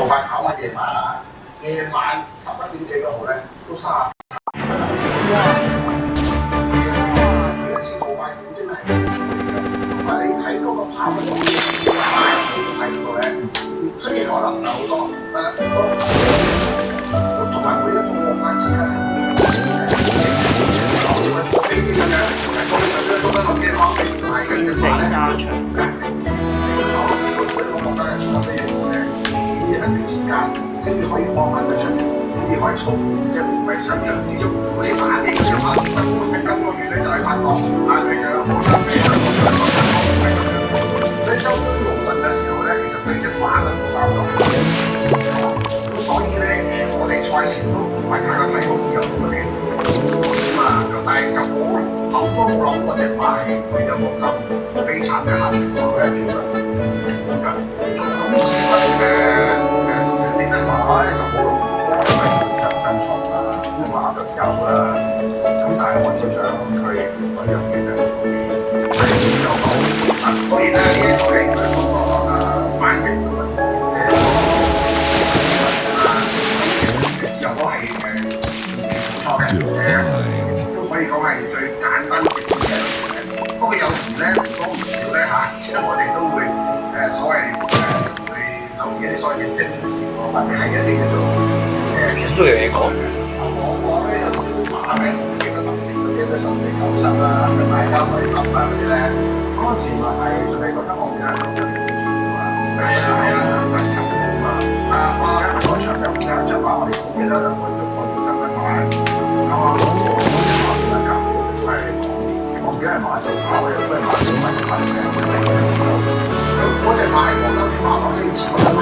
做法跑下夜晚啊，夜晚11點幾都好咧，都30。佢一次報快點真係同埋你睇嗰個跑得動睇嗰個咧，雖然可能唔係好多，但係都同埋每一種國家之間咧，城市沙場。所以我覺得咧，適合呢樣嘢呢一段時間先至可以放翻佢出嚟，先至可以操控，即係唔係想像之中，好似打機咁樣啊！今個月咧就係法國，下個月就有波蘭，所以周邊勞頓嘅時候咧，其實對隻馬嘅負擔都好大。咁所以咧我哋賽前都唔係太過睇好自由度嘅。咁啊，但係就我諗都冇諗過隻馬係會有個咁悲慘嘅下場，佢係點啊？咁至於呢隻馬咧就好容易因為入陣床啊，啲馬腳幼啦。咁但係我最想佢嗰樣嘢就係有講啊，當然啦，呢一個係佢嗰個班型嘅問題自由都係唔錯嘅，都可以講係最簡單直接嘅。不過有時咧多唔少咧嚇，即係我哋都會所謂去留意一啲所謂嘅徵兆，或者係一啲叫做都有嘢講。往往咧有小馬咧，我記得當年嗰啲咩神秘九十啊、咩大交鬼十啊嗰啲咧，嗰個傳聞係順利覺得我哋係咁樣傳㗎嘛。係啊，長毛嘛。而家嗰場有一隻馬，我哋好記得兩個中國醫生嘅馬，咁啊嗰隻馬點樣㗎？係我唔記得係馬做馬，我又都係馬做馬嘅馬嘅。嗰隻馬係廣州啲馬房咧，以前嗰隻馬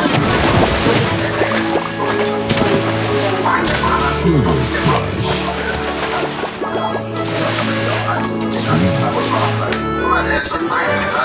班嘅馬啦，隻馬咁啊，順帶嚟啦，